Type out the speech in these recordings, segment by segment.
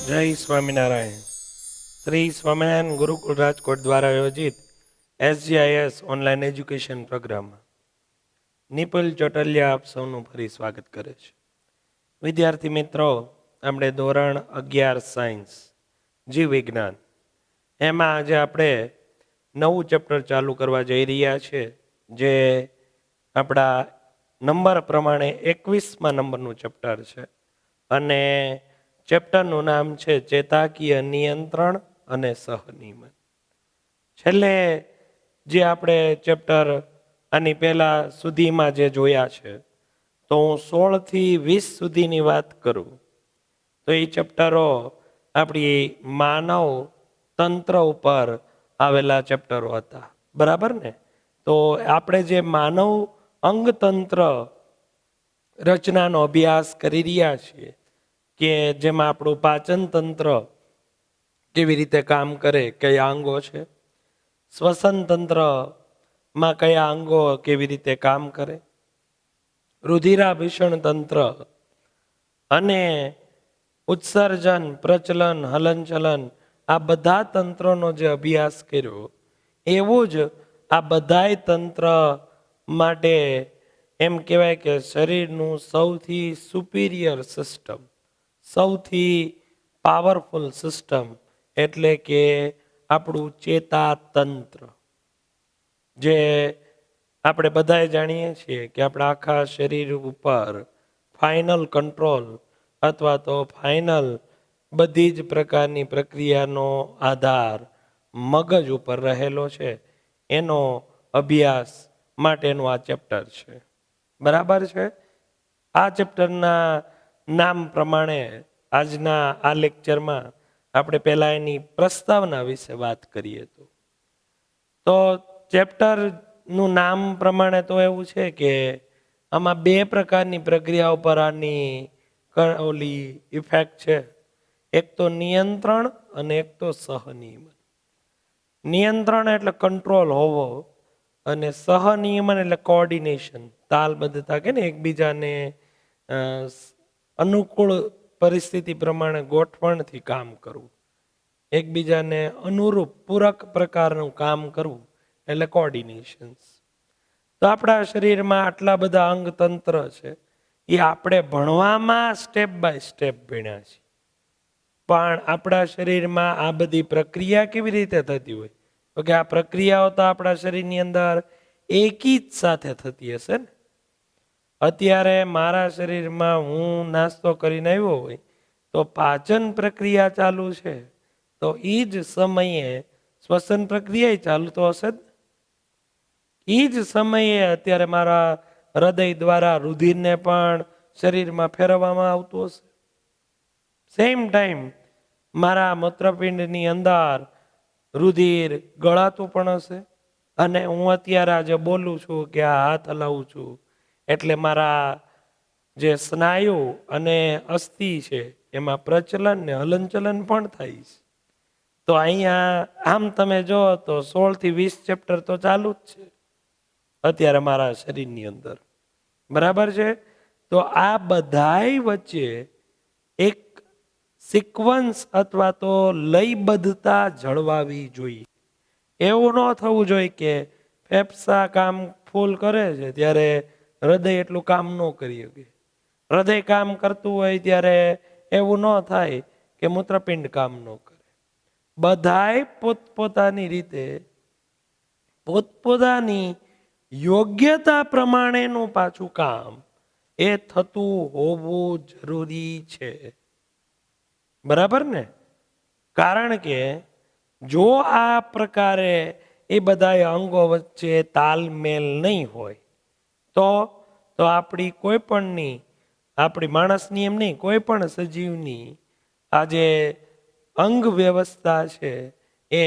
જય સ્વામિનારાયણ. શ્રી સ્વામિનારાયણ ગુરુકુળ રાજકોટ દ્વારા આયોજિત SGIS ઓનલાઈન એજ્યુકેશન પ્રોગ્રામમાં નિપુલ ચોટલિયા આપ સૌનું ફરી સ્વાગત કરે છે. વિદ્યાર્થી મિત્રો, આપણે ધોરણ 11 સાયન્સ જીવ વિજ્ઞાન એમાં આજે આપણે નવું ચેપ્ટર ચાલુ કરવા જઈ રહ્યા છે, જે આપણા નંબર પ્રમાણે 21મા નંબરનું ચેપ્ટર છે અને ચેપ્ટરનું નામ છે ચેતાકીય નિયંત્રણ અને સહનિયમન. છેલ્લે જે આપણે ચેપ્ટર આની પહેલા સુધીમાં જે જોયા છે, તો હું 16 થી 20 સુધીની વાત કરું તો એ ચેપ્ટરો આપણી માનવ તંત્ર ઉપર આવેલા ચેપ્ટરો હતા, બરાબર ને? તો આપણે જે માનવ અંગતંત્ર રચનાનો અભ્યાસ કરી રહ્યા છીએ, કે જેમાં આપણું પાચન તંત્ર કેવી રીતે કામ કરે, કયા અંગો છે, શ્વસન તંત્રમાં કયા અંગો કેવી રીતે કામ કરે, રુધિરાભિષણ તંત્ર અને ઉત્સર્જન, પ્રચલન, હલનચલન, આ બધા તંત્રોનો જે અભ્યાસ કર્યો, એવું જ આ બધાય તંત્ર માટે એમ કહેવાય કે શરીરનું સૌથી સુપિરિયર સિસ્ટમ, સૌથી પાવરફુલ સિસ્ટમ એટલે કે આપણું ચેતાતંત્ર, જે આપણે બધાએ જાણીએ છીએ કે આપણા આખા શરીર ઉપર ફાઇનલ કંટ્રોલ અથવા તો ફાઇનલ બધી જ પ્રકારની પ્રક્રિયાનો આધાર મગજ ઉપર રહેલો છે. એનો અભ્યાસ માટેનું આ ચેપ્ટર છે, બરાબર છે? આ ચેપ્ટરના નામ પ્રમાણે આજના આ લેક્ચરમાં આપણે પહેલાં એની પ્રસ્તાવના વિશે વાત કરીએ. તો ચેપ્ટરનું નામ પ્રમાણે તો એવું છે કે આમાં બે પ્રકારની પ્રક્રિયા ઉપર આની ઓલી ઇફેક્ટ છે. એક તો નિયંત્રણ અને એક તો સહનિયમન. નિયંત્રણ એટલે કંટ્રોલ હોવો અને સહનિયમન એટલે કોઓર્ડિનેશન, તાલબદ્ધતા, કે ને એકબીજાને અનુકૂળ પરિસ્થિતિ પ્રમાણે ગોઠવણથી કામ કરવું, એકબીજાને અનુરૂપ પૂરક પ્રકારનું કામ કરવું એટલે કોઓર્ડિનેશન્સ. તો આપણા શરીરમાં આટલા બધા અંગતંત્ર છે, એ આપણે ભણવામાં સ્ટેપ બાય સ્ટેપ ભણ્યા છીએ, પણ આપણા શરીરમાં આ બધી પ્રક્રિયા કેવી રીતે થતી હોય, તો કે આ પ્રક્રિયાઓ તો આપણા શરીરની અંદર એકી જ સાથે થતી હશે ને. અત્યારે મારા શરીરમાં હું નાસ્તો કરીને આવ્યો હોય તો પાચન પ્રક્રિયા ચાલુ છે, તો એ જ સમયે શ્વસન પ્રક્રિયા ચાલુ તો હશે જ. એ જ સમયે અત્યારે મારા હૃદય દ્વારા રુધિરને પણ શરીરમાં ફેરવવામાં આવતું હશે. સેમ ટાઈમ મારા મૂત્રપિંડની અંદર રુધિર ગળાતું પણ હશે, અને હું અત્યારે આજે બોલું છું કે આ હાથ હલાવું છું એટલે મારા જે સ્નાયુ અને અસ્થિ છે એમાં પ્રચલન ને હલનચલન પણ થાય છે. તો અહીંયા આમ તમે જો તો 16 થી 20 ચેપ્ટર તો ચાલુ જ છે અત્યારે મારા શરીરની અંદર, બરાબર છે? તો આ બધાય વચ્ચે એક સિક્વન્સ અથવા તો લયબદ્ધતા જળવાવી જોઈએ. એવું ન થવું જોઈએ કે ફેફસા કામ ફૂલ કરે છે ત્યારે હૃદય એટલું કામ ન કરી શકે. હૃદય કામ કરતું હોય ત્યારે એવું ન થાય કે મૂત્રપિંડ કામ ન કરે. બધાય પોતપોતાની રીતે પોતપોતાની યોગ્યતા પ્રમાણેનું પાછું કામ એ થતું હોવું જરૂરી છે, બરાબર ને? કારણ કે જો આ પ્રકારે એ બધા અંગો વચ્ચે તાલમેલ નહીં હોય તો આપણી કોઈ પણની, આપણી માણસની એમ નહીં, કોઈ પણ સજીવની આ જે અંગ વ્યવસ્થા છે એ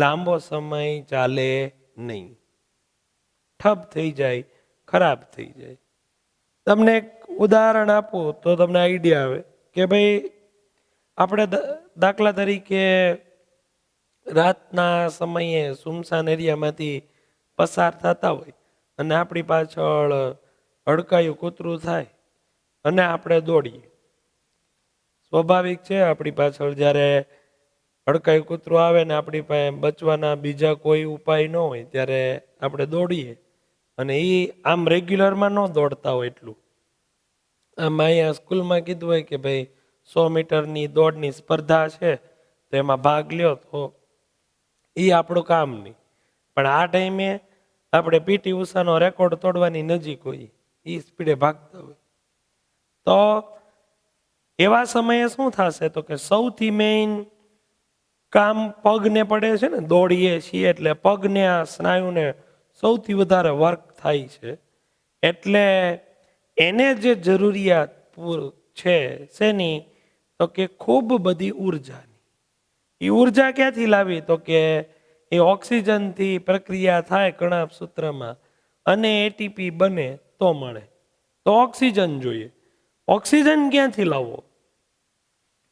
લાંબો સમય ચાલે નહીં, ઠપ થઈ જાય, ખરાબ થઈ જાય. તમને એક ઉદાહરણ આપું તો તમને આઈડિયા આવે કે ભાઈ આપણે દાખલા તરીકે રાતના સમયે સુમસાન એરિયામાંથી પસાર થતા હોય અને આપણી પાછળ હડકાયું કૂતરું થાય અને આપણે દોડીએ. સ્વાભાવિક છે. આપણી પાછળ જ્યારે હડકાઈ કૂતરું આવે ને આપણી પાસે બચવાના બીજા કોઈ ઉપાય ન હોય ત્યારે આપણે દોડીએ, અને એ આમ રેગ્યુલરમાં ન દોડતા હોય એટલું. આમ અહીંયા સ્કૂલમાં કીધું હોય કે ભાઈ 100 મીટરની દોડની સ્પર્ધા છે તો એમાં ભાગ લ્યો, તો એ આપણું કામ નહીં. પણ આ ટાઈમે આપણે પીટી ઉષાનો રેકોર્ડ તોડવાની નજીક હોય, એ સ્પીડે ભાગતા હોય. તો એવા સમયે શું થશે તો કે સૌથી મેઇન કામ પગને પડે છે ને, દોડીએ છીએ એટલે પગને આ સ્નાયુને સૌથી વધારે વર્ક થાય છે. એટલે એને જે જરૂરિયાત છે શેની તો કે ખૂબ બધી ઉર્જાની. એ ઉર્જા ક્યાંથી લાવી તો કે એ ઓક્સિજનથી પ્રક્રિયા થાય કણાભ સૂત્રમાં અને એટીપી બને તો મળે. તો ઓક્સિજન જોઈએ. ઓક્સિજન ક્યાંથી લાવવો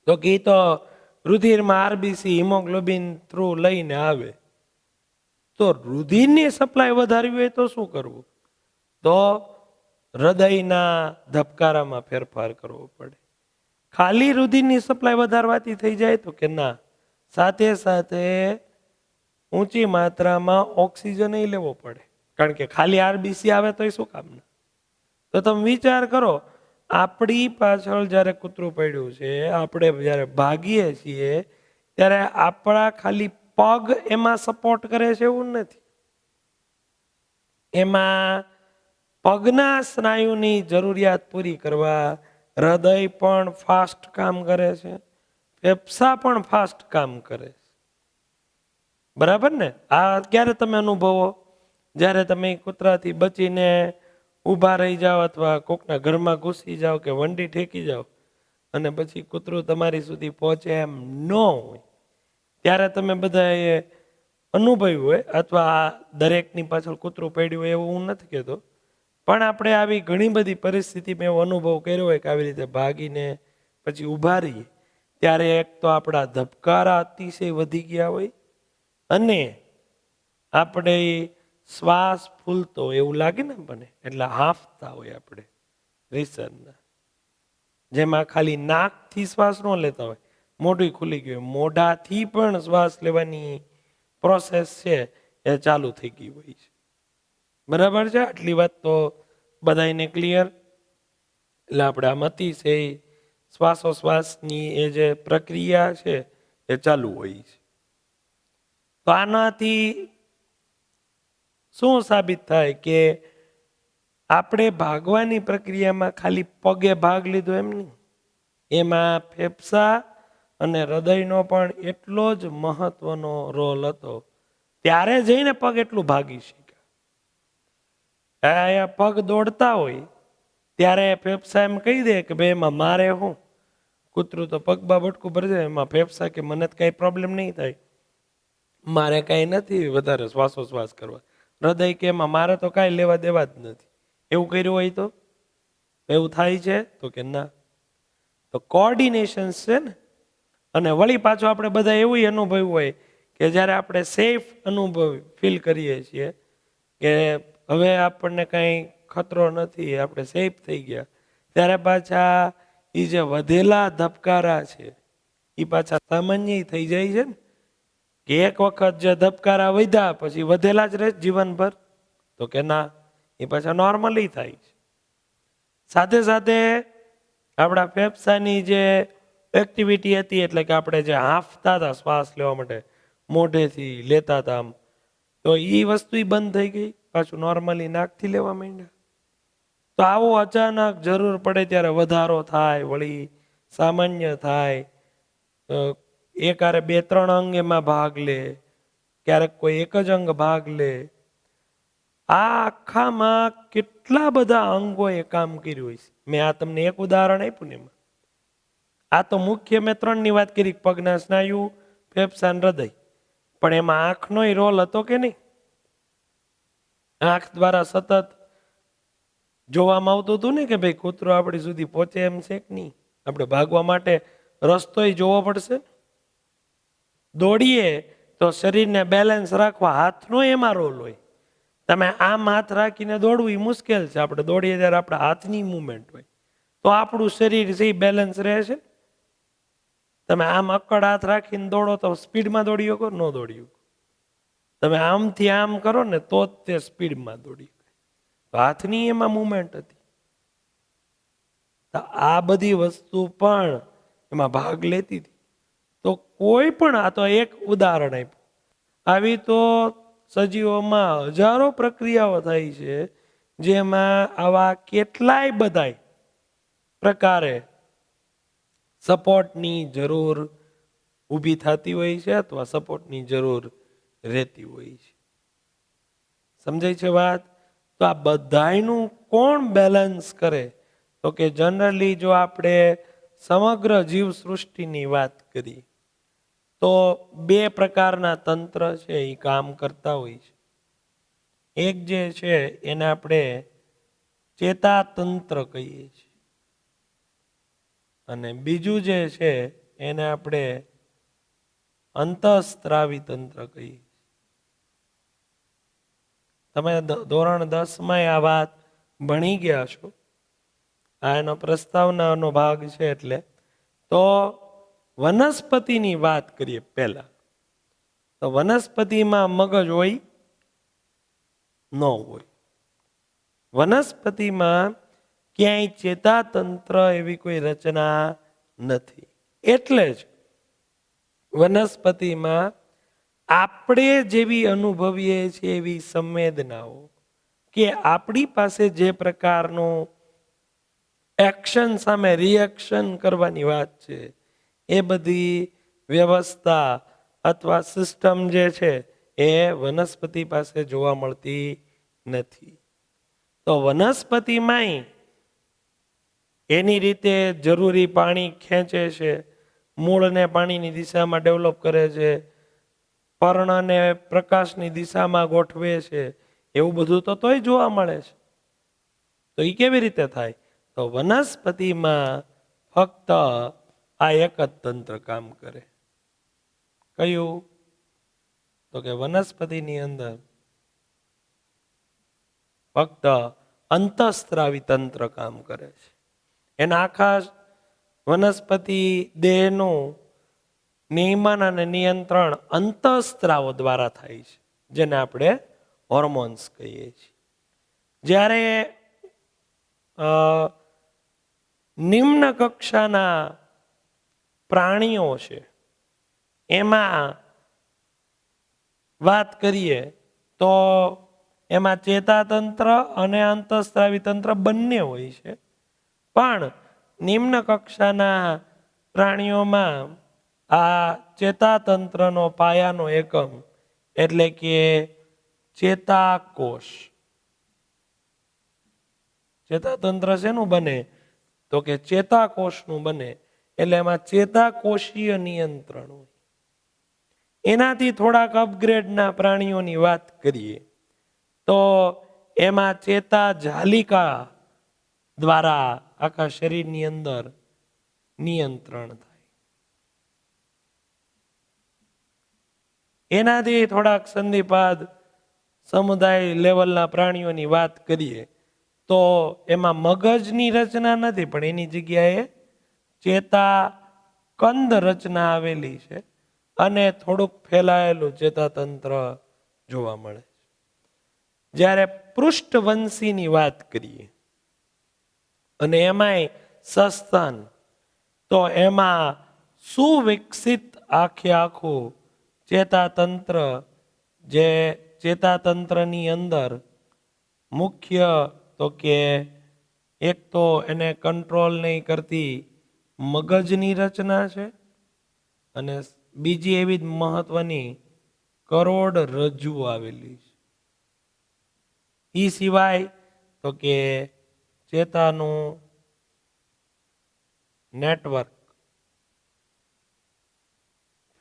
તો કે તો રુધિરમાં આરબીસી હિમોગ્લોબિન થ્રુ લઈને આવે. તો રુધિરની સપ્લાય વધારવી હોય તો શું કરવું? તો હૃદયના ધબકારામાં ફેરફાર કરવો પડે. ખાલી રુધિરની સપ્લાય વધારવાથી થઈ જાય તો કે ના, સાથે સાથે ઊંચી માત્રામાં ઓક્સિજન લેવો પડે. કારણ કે ખાલી આરબીસી આવે તો એ શું કામના? તો તમે વિચાર કરો, આપણી પાછળ જ્યારે કૂતરું પડ્યું છે, આપણે જ્યારે ભાગીએ છીએ ત્યારે આપણા ખાલી પગ એમાં સપોર્ટ કરે છે એવું નથી. એમાં પગના સ્નાયુની જરૂરિયાત પૂરી કરવા હૃદય પણ ફાસ્ટ કામ કરે છે, ફેફસા પણ ફાસ્ટ કામ કરે છે. બરાબર ને? આ ક્યારે તમે અનુભવો? જ્યારે તમે કૂતરાથી બચીને ઊભા રહી જાઓ અથવા કોકના ઘરમાં ઘૂસી જાઓ કે વંડી ઠેકી જાઓ અને પછી કૂતરું તમારી સુધી પહોંચે એમ ન હોય, ત્યારે તમે બધાએ અનુભવ્યું હોય. અથવા દરેકની પાછળ કૂતરું પડ્યું હોય એવું હું નથી કહેતો, પણ આપણે આવી ઘણી બધી પરિસ્થિતિમાં એવો અનુભવ કર્યો હોય કે આવી રીતે ભાગીને પછી ઊભા રહીએ ત્યારે એક તો આપણા ધબકારા અતિશય વધી ગયા હોય અને આપણે શ્વાસ ફૂલતો એવું લાગે ને મને, એટલે હાંફતા હોય આપણે રીસરના. જેમાં ખાલી નાકથી શ્વાસ ન લેતા હોય, મોઢું ખુલી ગયું, મોઢાથી પણ શ્વાસ લેવાની પ્રોસેસ છે એ ચાલુ થઈ ગઈ હોય છે. બરાબર છે? આટલી વાત તો બધાને ક્લિયર. એટલે આપણે આમ અતિશય શ્વાસોશ્વાસની એ જે પ્રક્રિયા છે એ ચાલુ હોય છે. તો આનાથી શું સાબિત થાય કે આપણે ભાગવાની પ્રક્રિયામાં ખાલી પગે ભાગ લીધો એમ નહીં, એમાં ફેફસા અને હૃદયનો પણ એટલો જ મહત્વનો રોલ હતો. ત્યારે જઈને પગ એટલું ભાગી શક્યા. પગ દોડતા હોય ત્યારે ફેફસા એમ કહી દે કે ભાઈ એમાં મારે શું, કૂતરું તો પગમાં બટકું ભરી જાય, એમાં ફેફસા કે મને તો કઈ પ્રોબ્લેમ નહીં થાય, મારે કાંઈ નથી વધારે શ્વાસોશ્વાસ કરવા. હૃદય કે એમાં મારે તો કાંઈ લેવા દેવા જ નથી. એવું કર્યું હોય તો એવું થાય છે તો કે ના. તો કોઓર્ડિનેશન છે ને. અને વળી પાછું આપણે બધા એવું અનુભવ્યું હોય કે જ્યારે આપણે સેફ અનુભવ ફીલ કરીએ છીએ કે હવે આપણને કાંઈ ખતરો નથી, આપણે સેફ થઈ ગયા, ત્યારે પાછા એ જે વધેલા ધબકારા છે એ પાછા સામાન્ય થઈ જાય છે ને. કે એક વખત જે ધબકારા વધ્યા પછી વધેલા જ રહે જીવનભર તો કે ના, એ પાછા નોર્મલી થાય છે. સાથે સાથે આપણા ફેફસાની જે એક્ટિવિટી હતી, એટલે કે આપણે જે હાંફતા હતા શ્વાસ લેવા માટે, મોઢેથી લેતા હતા આમ, તો એ વસ્તુ બંધ થઈ ગઈ, પાછું નોર્મલી નાકથી લેવા માંડ્યા. તો આવો અચાનક જરૂર પડે ત્યારે વધારો થાય, વળી સામાન્ય થાય. એકારે 2-3 અંગ એમાં ભાગ લે, ક્યારેક કોઈ એક જ અંગ ભાગ લે. આ આખામાં કેટલા બધા અંગોએ કામ કર્યું હોય છે. મેં આ તમને એક ઉદાહરણ આપ્યું ને એમાં. આ તો મુખ્ય મેં 3ની વાત કરી, પગના સ્નાયુ, ફેફસા, હૃદય. પણ એમાં આંખનો રોલ હતો કે નહીં? આંખ દ્વારા સતત જોવામાં આવતું હતું ને કે ભાઈ કૂતરો આપણી સુધી પહોંચે એમ છે કે નહીં. આપણે ભાગવા માટે રસ્તોય જોવો પડશે. દોડીએ તો શરીરને બેલેન્સ રાખવા હાથનો એમાં રોલ હોય. તમે આમ હાથ રાખીને દોડવું એ મુશ્કેલ છે. આપણે દોડીએ ત્યારે આપણા હાથની મુવમેન્ટ હોય તો આપણું શરીર છે બેલેન્સ રહે છે. તમે આમ અક્કડ હાથ રાખીને દોડો તો સ્પીડમાં દોડી શકો? ન દોડી શકો. તમે આમથી આમ કરો ને તો જ તે સ્પીડમાં દોડી શકે. હાથની એમાં મુવમેન્ટ હતી. તો આ બધી વસ્તુ પણ એમાં ભાગ લેતી હતી. તો કોઈ પણ, આ તો એક ઉદાહરણ આપ્યું. આવી તો સજીવોમાં હજારો પ્રક્રિયાઓ થાય છે, જેમાં આવા કેટલાય બધાય પ્રકારે સપોર્ટની જરૂર ઊભી થતી હોય છે અથવા સપોર્ટની જરૂર રહેતી હોય છે. સમજાય છે વાત? તો આ બધાયનું કોણ બેલેન્સ કરે? તો કે જનરલી જો આપણે સમગ્ર જીવ સૃષ્ટિની વાત કરીએ તો બે પ્રકારના તંત્ર છે એ કામ કરતા હોય છે. એક જે છે એને આપણે ચેતાતંત્ર કહીએ છીએ, અને બીજું જે છે એને આપણે અંતઃસ્ત્રાવી તંત્ર કહીએ. તમે ધોરણ 10માં આ વાત ભણી ગયા છો. આ એનો પ્રસ્તાવનાનો ભાગ છે. એટલે તો વનસ્પતિની વાત કરીએ પહેલા. તો વનસ્પતિમાં મગજ હોય? ન હોય. વનસ્પતિમાં ક્યાંય ચેતાતંત્ર એવી કોઈ રચના નથી. એટલે જ વનસ્પતિમાં આપણે જેવી અનુભવીએ છીએ એવી સંવેદનાઓ, કે આપણી પાસે જે પ્રકારનું એક્શન સામે રિએક્શન કરવાની વાત છે, એ બધી વ્યવસ્થા અથવા સિસ્ટમ જે છે એ વનસ્પતિ પાસે જોવા મળતી નથી. તો વનસ્પતિમાંય એની રીતે જરૂરી પાણી ખેંચે છે, મૂળને પાણીની દિશામાં ડેવલપ કરે છે, પર્ણને પ્રકાશની દિશામાં ગોઠવે છે, એવું બધું તો તોય જોવા મળે છે. તો એ કેવી રીતે થાય? તો વનસ્પતિમાં ફક્ત આ એક જ તંત્ર કામ કરે. કયું? તો કે વનસ્પતિની અંદર ફક્ત અંતઃસ્ત્રાવી તંત્ર કામ કરે છે. એના આખા વનસ્પતિ દેહનું નિયમન અને નિયંત્રણ અંતઃસ્ત્રાવો દ્વારા થાય છે, જેને આપણે હોર્મોન્સ કહીએ છીએ. જ્યારે નિમ્ન કક્ષાના પ્રાણીઓ છે એમાં વાત કરીએ તો એમાં ચેતાતંત્ર અને અંતઃસ્ત્રાવી તંત્ર બંને હોય છે. પણ નિમ્ન કક્ષાના પ્રાણીઓમાં આ ચેતાતંત્રનો પાયાનો એકમ એટલે કે ચેતાકોષ. ચેતાતંત્ર શેનું બને? તો કે ચેતાકોષનું બને. એટલે એમાં ચેતાકોષીય નિયંત્રણ હોય. એનાથી થોડાક અપગ્રેડના પ્રાણીઓની વાત કરીએ તો એમાં ચેતા જાલિકા દ્વારા આખા શરીરની અંદર નિયંત્રણ થાય. એનાથી થોડાક સંધિપાદ સમુદાય લેવલના પ્રાણીઓની વાત કરીએ તો એમાં મગજની રચના નથી, પણ એની જગ્યાએ ચેતા કંદ રચના આવેલી છે અને થોડુંક ફેલાયેલું ચેતાતંત્ર જોવા મળે છે. જ્યારે પૃષ્ઠવંશીની વાત કરીએ અને એમાંય સસ્તન, તો એમાં સુવિકસિત આખે આખું ચેતાતંત્ર, જે ચેતાતંત્રની અંદર મુખ્ય તો કે એક તો એને કંટ્રોલ નહીં કરતી મગજની રચના છે, અને બીજી એવી જ મહત્વની કરોડરજ્જુ આવેલી છે. એ સિવાય તો કે ચેતાનું નેટવર્ક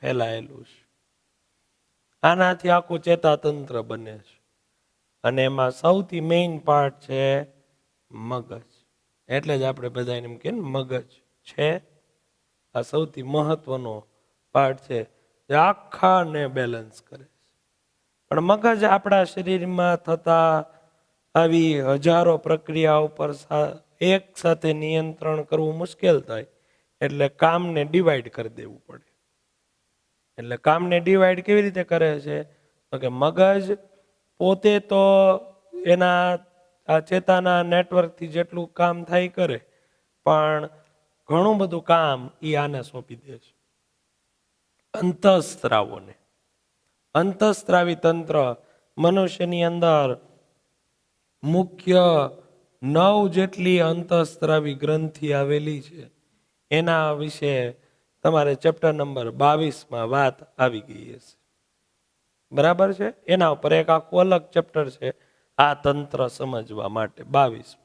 ફેલાયેલું છે. આનાથી આખું ચેતાતંત્ર બને છે, અને એમાં સૌથી મેઇન પાર્ટ છે મગજ. એટલે જ આપણે બધા એમ કે મગજ છે આ સૌથી મહત્વનો પાર્ટ છે, જે આખાને બેલેન્સ કરે છે. પણ મગજ આપણા શરીરમાં થતા આવી હજારો પ્રક્રિયાઓ પર એક સાથે નિયંત્રણ કરવું મુશ્કેલ થાય. એટલે કામને ડિવાઈડ કરી દેવું પડે. એટલે કામને ડિવાઈડ કેવી રીતે કરે છે? તો કે મગજ પોતે તો એના આ ચેતાના નેટવર્કથી જેટલું કામ થાય કરે, પણ ઘણું બધું કામ એ આને સોંપી દે છે અંતઃસ્ત્રાવોને. અંતઃસ્ત્રાવી તંત્ર મનુષ્યની અંદર મુખ્ય 9 જેટલી અંતઃસ્ત્રાવી ગ્રંથિ આવેલી છે. એના વિશે તમારે ચેપ્ટર નંબર 22માં વાત આવી ગઈ હશે. બરાબર છે? એના ઉપર એક આખું અલગ ચેપ્ટર છે આ તંત્ર સમજવા માટે, 22.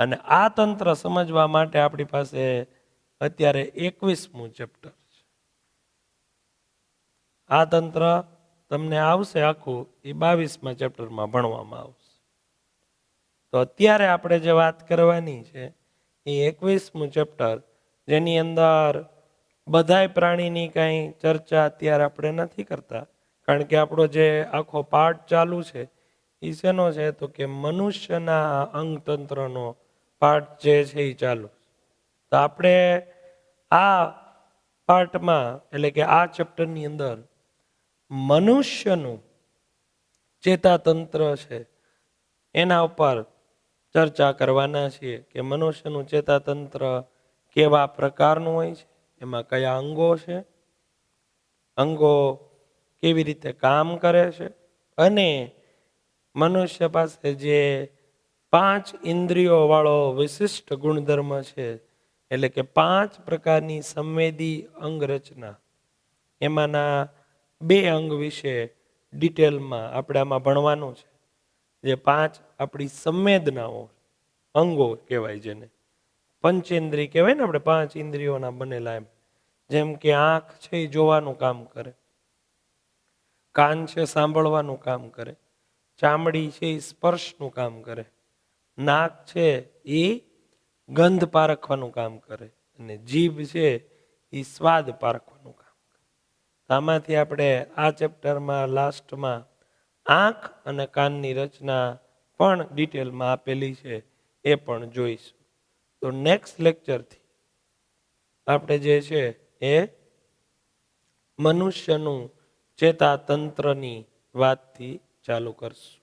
અને આ તંત્ર સમજવા માટે આપણી પાસે અત્યારે 21મું ચેપ્ટર છે. આ તંત્ર તમને આવશે આખું એ 22મા ચેપ્ટરમાં ભણવામાં આવશે. તો અત્યારે આપણે જે વાત કરવાની છે એ 21મું ચેપ્ટર, જેની અંદર બધાય પ્રાણીની કાંઈ ચર્ચા અત્યારે આપણે નથી કરતા, કારણ કે આપણો જે આખો પાઠ ચાલુ છે એ શેનો છે? તો કે મનુષ્યના અંગતંત્રનો પાઠ જે છે એ ચાલુ. તો આપણે આ પાર્ટમાં, એટલે કે આ ચેપ્ટરની અંદર મનુષ્યનું ચેતાતંત્ર છે એના ઉપર ચર્ચા કરવાના છીએ કે મનુષ્યનું ચેતાતંત્ર કેવા પ્રકારનું હોય છે, એમાં કયા અંગો છે, અંગો કેવી રીતે કામ કરે છે, અને મનુષ્ય પાસે જે 5 ઇન્દ્રિયો વાળો વિશિષ્ટ ગુણધર્મ છે, એટલે કે 5 પ્રકારની સંવેદી અંગરચના, એમાંના 2 અંગ વિશે ડિટેલમાં આપણે આમાં ભણવાનું છે. જે 5 આપણી સંવેદનાઓ અંગો કહેવાય, જેને પંચેન્દ્રિય કહેવાય ને, આપણે 5 ઇન્દ્રિયોના બનેલા. એમ જેમ કે આંખ છે એ જોવાનું કામ કરે, કાન છે સાંભળવાનું કામ કરે, ચામડી છે એ સ્પર્શનું કામ કરે, નાક છે એ ગંધ પારખવાનું કામ કરે, અને જીભ છે એ સ્વાદ પારખવાનું કામ કરે. આમાંથી આપણે આ ચેપ્ટરમાં લાસ્ટમાં આંખ અને કાનની રચના પણ ડિટેલમાં આપેલી છે, એ પણ જોઈશું. તો નેક્સ્ટ લેક્ચરથી આપણે જે છે એ મનુષ્યનું ચેતાતંત્રની વાતથી ચાલુ કરશું.